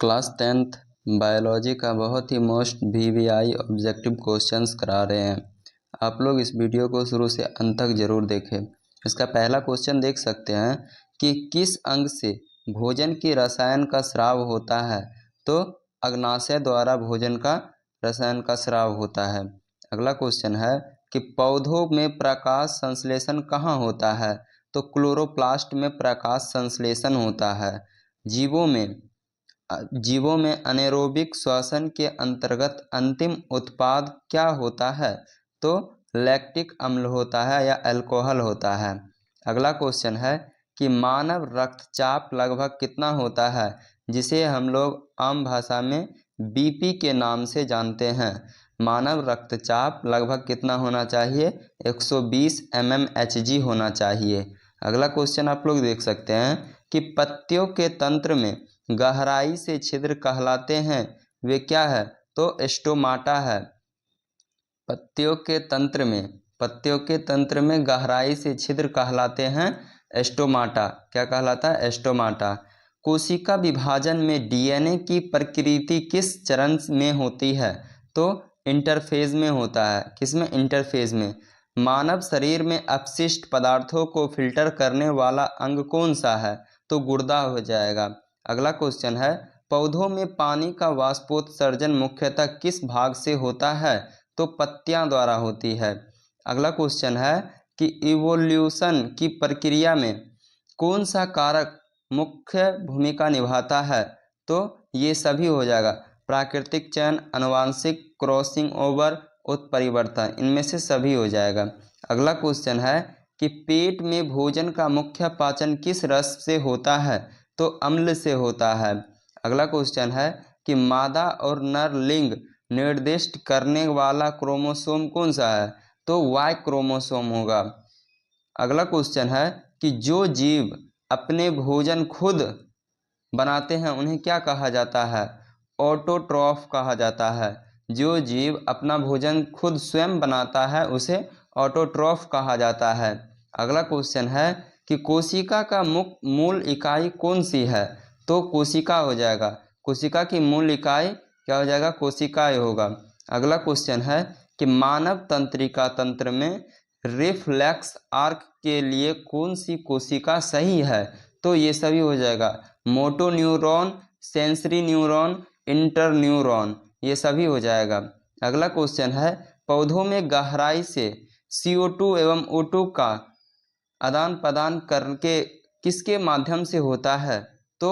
Class 10th biology का बहुत ही most VVI objective questions करा रहे हैं। आप लोग इस वीडियो को शुरू से अंत तक ज़रूर देखें। इसका पहला क्वेश्चन देख सकते हैं कि किस अंग से भोजन की रसायन का स्राव होता है। तो अग्नाशय द्वारा भोजन का रसायन का स्राव होता है। अगला क्वेश्चन है कि पौधों में प्रकाश संश्लेषण कहाँ होता है। तो क्लोरोप्लास्ट में प्रकाश संश्लेषण होता है। जीवों में अनेरोबिक श्वसन के अंतर्गत अंतिम उत्पाद क्या होता है। तो लैक्टिक अम्ल होता है या अल्कोहल होता है। अगला क्वेश्चन है कि मानव रक्तचाप लगभग कितना होता है, जिसे हम लोग आम भाषा में बीपी के नाम से जानते हैं। मानव रक्तचाप लगभग कितना होना चाहिए, 120 mmHg होना चाहिए। अगला क्वेश्चन आप लोग देख सकते हैं कि पत्तियों के तंत्र में गहराई से छिद्र कहलाते हैं, वे क्या है। तो स्टोमाटा है। पत्तियों के तंत्र में गहराई से छिद्र कहलाते हैं स्टोमाटा। क्या कहलाता है, स्टोमाटा। कोशिका विभाजन में डीएनए की प्रकृति किस चरण में होती है। तो इंटरफेज में होता है। किसमें, इंटरफेज में। मानव शरीर में अपशिष्ट पदार्थों को फिल्टर करने वाला अंग कौन सा है। तो गुर्दा हो जाएगा। अगला क्वेश्चन है पौधों में पानी का वाष्पोत्सर्जन मुख्यतः किस भाग से होता है। तो पत्तियां द्वारा होती है। अगला क्वेश्चन है कि इवोल्यूशन की प्रक्रिया में कौन सा कारक मुख्य भूमिका निभाता है। तो ये सभी हो जाएगा, प्राकृतिक चयन, आनुवांशिक, क्रॉसिंग ओवर, उत्परिवर्तन, इनमें से सभी हो जाएगा। अगला क्वेश्चन है कि पेट में भोजन का मुख्य पाचन किस रस से होता है। तो अम्ल से होता है। अगला क्वेश्चन है कि मादा और नर लिंग निर्दिष्ट करने वाला क्रोमोसोम कौन सा है। तो वाई क्रोमोसोम होगा। अगला क्वेश्चन है कि जो जीव अपने भोजन खुद बनाते हैं उन्हें क्या कहा जाता है। ऑटोट्रॉफ कहा जाता है। जो जीव अपना भोजन खुद स्वयं बनाता है उसे ऑटोट्रॉफ कहा जाता है। अगला क्वेश्चन है कि कोशिका का मूल इकाई कौन सी है। तो कोशिका हो जाएगा। कोशिका की मूल इकाई क्या हो जाएगा, कोशिकाएं होगा। अगला क्वेश्चन है कि मानव तंत्रिका तंत्र में रिफ्लेक्स आर्क के लिए कौन सी कोशिका सही है। तो ये सभी हो जाएगा, motor neuron, sensory neuron, inter neuron, ये सभी हो जाएगा। अगला क्वेश्चन है पौधों में गहराई से CO2 एवं O2 का आदान प्रदान करके किसके माध्यम से होता है। तो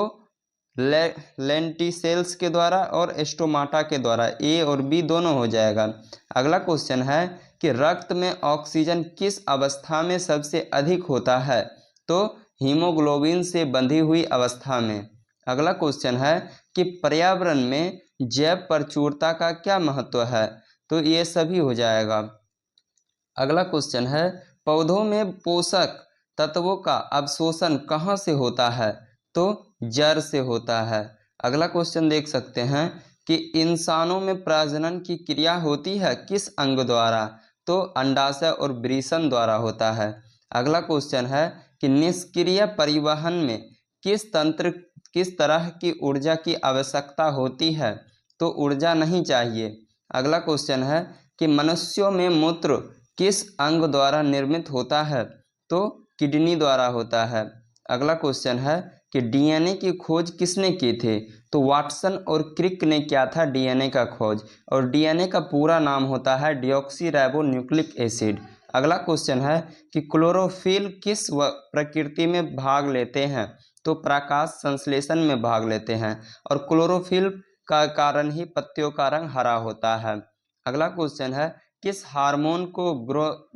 लेंटिसेल्स के द्वारा और स्टोमाटा के द्वारा। ए और बी दोनों हो जाएगा। अगला क्वेश्चन है कि रक्त में ऑक्सीजन किस अवस्था में सबसे अधिक होता है। तो हीमोग्लोबिन से बंधी हुई अवस्था में। अगला क्वेश्चन है कि पर्यावरण में जैव प्रचुरता का क्या महत्व है। तो ये सभी हो जाएगा। अगला क्वेश्चन है पौधों में पोषक तत्वों का अवशोषण कहाँ से होता है। तो जड़ से होता है। अगला क्वेश्चन देख सकते हैं कि इंसानों में प्रजनन की क्रिया होती है किस अंग द्वारा। तो अंडाशय और वृषण द्वारा होता है। अगला क्वेश्चन है कि निष्क्रिय परिवहन में किस तरह की ऊर्जा की आवश्यकता होती है। तो ऊर्जा नहीं चाहिए। अगला क्वेश्चन है कि मनुष्यों में मूत्र किस अंग द्वारा निर्मित होता है। तो किडनी द्वारा होता है। अगला क्वेश्चन है कि डीएनए की खोज किसने की थी। तो वाटसन और क्रिक ने किया था डीएनए का खोज, और डीएनए का पूरा नाम होता है डिऑक्सीराइबोन्यूक्लिक एसिड। अगला क्वेश्चन है कि क्लोरोफिल किस प्रकृति में भाग लेते हैं। तो प्रकाश संश्लेषण में भाग लेते हैं, और क्लोरोफिल का कारण ही पत्तियों का रंग हरा होता है। अगला क्वेश्चन है किस हार्मोन को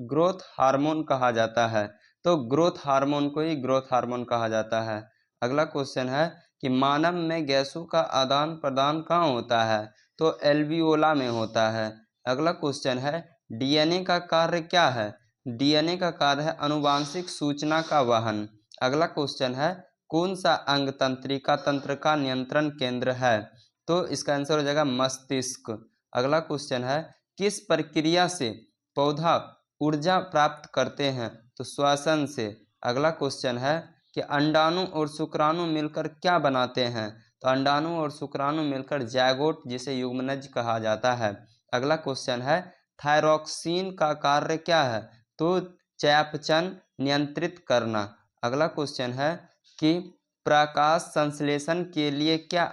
ग्रोथ हार्मोन कहा जाता है। तो ग्रोथ हार्मोन को ही ग्रोथ हार्मोन कहा जाता है। अगला क्वेश्चन है कि मानव में गैसों का आदान प्रदान कहाँ होता है। तो एल्वियोला में होता है। अगला क्वेश्चन है डीएनए का कार्य क्या है। डीएनए का कार्य है आनुवांशिक सूचना का वहन। अगला क्वेश्चन है कौन सा अंग तंत्रिका तंत्र का नियंत्रण केंद्र है। तो इसका आंसर हो जाएगा मस्तिष्क। अगला क्वेश्चन है किस प्रक्रिया से पौधा ऊर्जा प्राप्त करते हैं। तो श्वसन से। अगला क्वेश्चन है कि अंडाणु और शुक्राणु मिलकर क्या बनाते हैं। तो अंडाणु और शुक्राणु मिलकर जायगोट, जिसे युग्मनज कहा जाता है। अगला क्वेश्चन है, थायरॉक्सिन का कार्य क्या है? तो चयापचय नियंत्रित करना। अगला क्वेश्चन है कि प्रकाश संश्लेषण के लिए क्या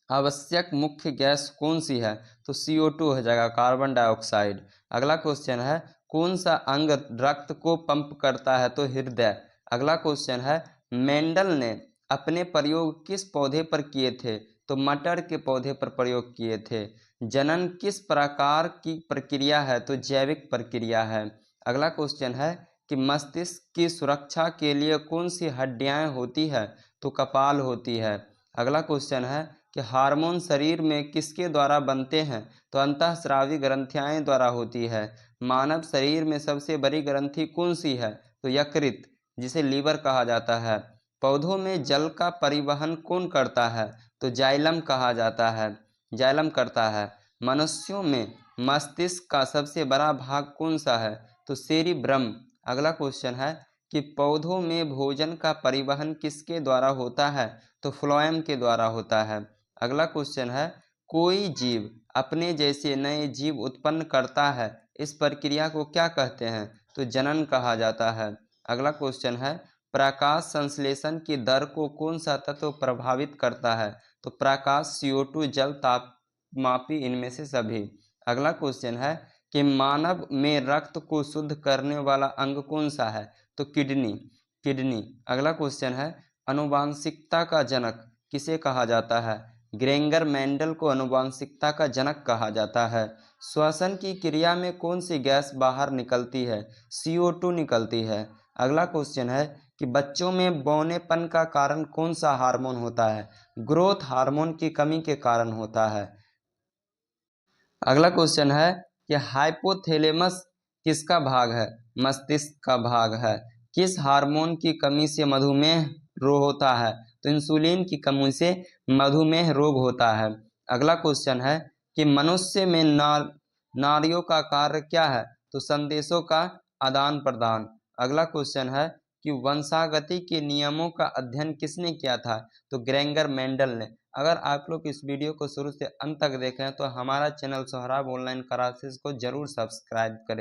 आवश्यक मुख्य गैस कौन सी है? तो CO2 हो जाएगा, कार्बन डाइऑक्साइड। अगला क्वेश्चन है, कौन सा अंग रक्त को पंप करता है? तो हृदय। अगला क्वेश्चन है, मेंडल ने अपने प्रयोग किस पौधे पर किए थे? तो मटर के पौधे पर प्रयोग किए थे। जनन किस प्रकार की प्रक्रिया है? तो जैविक प्रक्रिया है। अगला क्वेश्चन है कि मस्तिष्क की सुरक्षा के लिए कौन सी हड्डियां होती है? तो कपाल होती है। अगला क्वेश्चन है कि हार्मोन शरीर में किसके द्वारा बनते हैं? तो अंतःस्रावी ग्रंथियां द्वारा होती है। मानव शरीर में सबसे बड़ी ग्रंथि कौन सी है? तो यकृत, जिसे लीवर कहा जाता है। पौधों में जल का परिवहन कौन करता है? तो जाइलम कहा जाता है, जाइलम करता है। मनुष्यों में मस्तिष्क का सबसे बड़ा भाग कौन सा है? तो सेरिब्रम। अगला क्वेश्चन है कि पौधों में भोजन का परिवहन किसके द्वारा होता है? तो फ्लोएम के द्वारा होता है। अगला क्वेश्चन है, कोई जीव अपने जैसे नए जीव उत्पन्न करता है, इस प्रक्रिया को क्या कहते हैं? तो जनन कहा जाता है। अगला क्वेश्चन है, प्रकाश संश्लेषण की दर को कौन सा तत्व प्रभावित करता है? तो प्रकाश, CO2, जल, तापमापी, इनमें से सभी। अगला क्वेश्चन है कि मानव में रक्त को शुद्ध करने वाला अंग कौन सा है? तो किडनी, किडनी। अगला क्वेश्चन है, आनुवांशिकता का जनक किसे कहा जाता है? ग्रेंगर मेंडल को आनुवांशिकता का जनक कहा जाता है। श्वसन की क्रिया में कौन सी गैस बाहर निकलती है? CO2 निकलती है। अगला क्वेश्चन है कि बच्चों में बौनेपन का कारण कौन सा हार्मोन होता है? ग्रोथ हार्मोन की कमी के कारण होता है। अगला क्वेश्चन है कि हाइपोथैलेमस किसका भाग है? मस्तिष्क का भाग है। किस हार्मोन की कमी से मधुमेह रोग होता है? तो इंसुलिन की कमी से मधुमेह रोग होता है। अगला क्वेश्चन है कि मनुष्य में नाड़ियों का कार्य क्या है? तो संदेशों का आदान प्रदान। अगला क्वेश्चन है कि वंशागति के नियमों का अध्ययन किसने किया था? तो ग्रेंगर मेंडल ने। अगर आप लोग इस वीडियो को शुरू से अंत तक देखें तो हमारा चैनल सोहराब ऑनलाइन क्लासेस को जरूर सब्सक्राइब करें।